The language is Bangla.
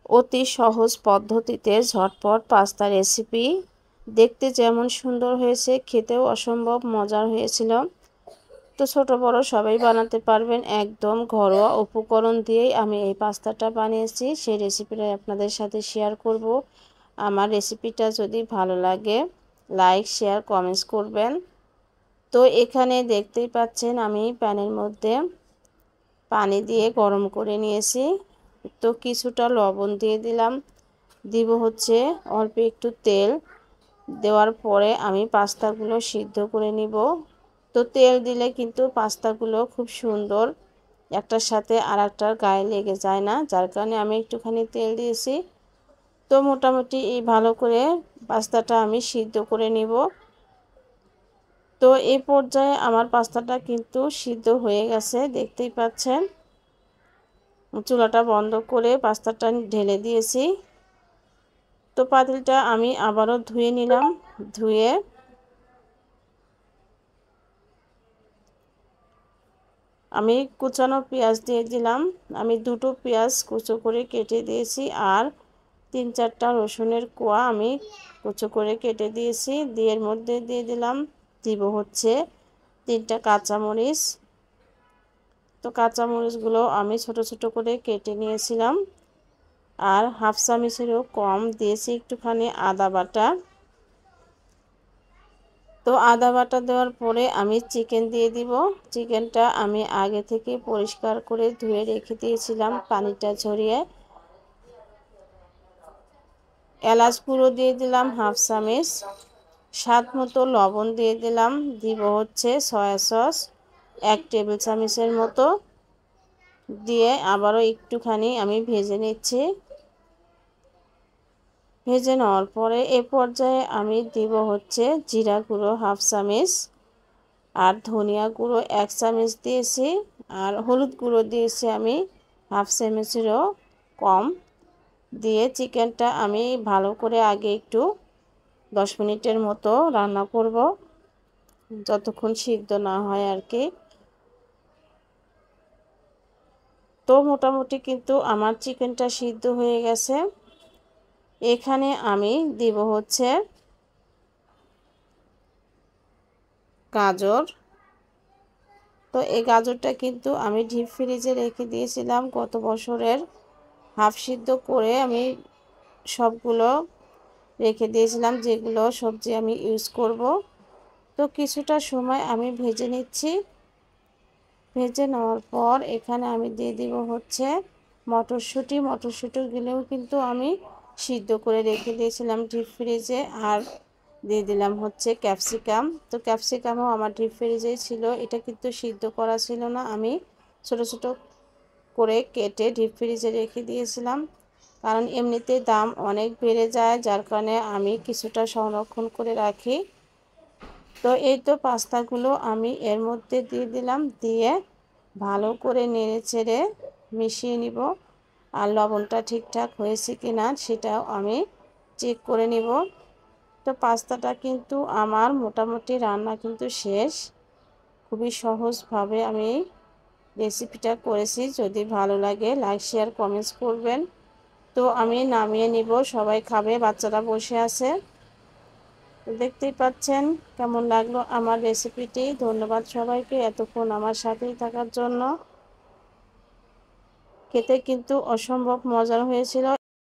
অতি সহজ পদ্ধতিতে ঝটপট পাস্তা রেসিপি। দেখতে যেমন সুন্দর হয়েছে, খেতেও অসম্ভব মজার হয়েছিল। তো ছোট বড় সবাই বানাতে পারবেন, একদম ঘরোয়া উপকরণ দিয়েই আমি এই পাস্তাটা বানিয়েছি। সেই রেসিপিটা আপনাদের সাথে শেয়ার করব। আমার রেসিপিটা যদি ভালো লাগে লাইক শেয়ার কমেন্টস করবেন। তো এখানে দেখতেই পাচ্ছেন আমি প্যানের মধ্যে পানি দিয়ে গরম করে নিয়েছি। তো কিছুটা লবণ দিয়ে দিলাম, দিব হচ্ছে অল্প একটু তেল। দেওয়ার পরে আমি পাস্তাগুলো সিদ্ধ করে নিব। তো তেল দিলে কিন্তু পাস্তাগুলো খুব সুন্দর একটার সাথে আর একটার গায়ে লেগে যায় না, যার কারণে আমি একটুখানি তেল দিয়েছি। তো মোটামুটি এই ভালো করে পাস্তাটা আমি সিদ্ধ করে নিব। তো এই পর্যায়ে আমার পাস্তাটা কিন্তু সিদ্ধ হয়ে গেছে, দেখতেই পাচ্ছেন। চুলাটা বন্ধ করে পাস্তাটা ঢেলে দিয়েছি। তো পাতিলটা আমি আবারও ধুয়ে নিলাম। ধুয়ে আমি কুচানো পেঁয়াজ দিয়ে দিলাম। আমি দুটো পেঁয়াজ কুচো করে কেটে দিয়েছি, আর 3-4টা রসুনের কোয়া আমি কুচো করে কেটে দিয়েছি। দিয়ে এর মধ্যে দিয়ে দিলাম, দিব হচ্ছে 3টা কাঁচামরিচ। তো কাঁচামরিচগুলো আমি ছোট ছোট করে কেটে নিয়েছিলাম। আর হাফ চামচেরও কম দিয়েছি একটুখানি আদা বাটা। তো আদা বাটা দেওয়ার পরে আমি চিকেন দিয়ে দিব। চিকেনটা আমি আগে থেকে পরিষ্কার করে ধুয়ে রেখে দিয়েছিলাম পানিটা ঝরিয়ে। এলাচ গুঁড়ো দিয়ে দিলাম হাফ চামচ, স্বাদ মতো লবণ দিয়ে দিলাম, দিব হচ্ছে সয়া সস 1 টেবিল চামচের মতো। দিয়ে আবারও একটুখানি আমি ভেজে নিচ্ছি। ভেজে নেওয়ার পরে এ পর্যায়ে আমি দিব হচ্ছে জিরা গুঁড়ো হাফ চামচ, আর ধনিয়া গুঁড়ো 1 চামচ দিয়েছি, আর হলুদ গুঁড়ো দিয়েছি আমি হাফ চামচেরও কম। দিয়ে চিকেনটা আমি ভালো করে আগে একটু 10 মিনিটের মতো রান্না করব, যতক্ষণ সিদ্ধ না হয় আর কি। তো মোটামুটি কিন্তু আমার চিকেনটা সিদ্ধ হয়ে গেছে। এখানে আমি দিব হচ্ছে গাজর। তো এই গাজরটা কিন্তু আমি ডিপ ফ্রিজে রেখে দিয়েছিলাম গত বছরের, হাফ সিদ্ধ করে আমি সবগুলো রেখে দিয়েছিলাম, যেগুলো সবজি আমি ইউজ করব। তো কিছুটা সময় আমি ভেজে নিচ্ছি। ভেজে নেওয়ার পর এখানে আমি দিয়ে দিব হচ্ছে মটরশুঁটি। মটরশুঁটিগুলোও কিন্তু আমি সিদ্ধ করে রেখে দিয়েছিলাম ডিপ ফ্রিজে। আর দিয়ে দিলাম হচ্ছে ক্যাপসিকাম। তো ক্যাপসিকামও আমার ডিপ ফ্রিজেই ছিল, এটা কিন্তু সিদ্ধ করা ছিল না, আমি ছোট ছোট করে কেটে ডিপ ফ্রিজে রেখে দিয়েছিলাম। কারণ এমনিতে দাম অনেক বেড়ে যায়, যার কারণে আমি কিছুটা সংরক্ষণ করে রাখি। তো এই তো পাস্তাগুলো আমি এর মধ্যে দিয়ে দিলাম, দিয়ে ভালো করে নেড়ে চেড়ে মিশিয়ে নিব। আর লবণটা ঠিকঠাক হয়েছে কি না সেটাও আমি চেক করে নিব। তো পাস্তাটা কিন্তু আমার মোটামুটি রান্না কিন্তু শেষ। খুবই সহজভাবে আমি রেসিপিটা করেছি। যদি ভালো লাগে লাইক শেয়ার কমেন্টস করবেন। তো আমি নামিয়ে নিব, সবাই খাবে, বাচ্চারা বসে আছে। দেখতেই পাচ্ছেন কেমন লাগলো আমার রেসিপিটি। ধন্যবাদ সবাইকে এতক্ষণ আমার সাথেই থাকার জন্য। খেতে কিন্তু অসম্ভব মজার হয়েছিল।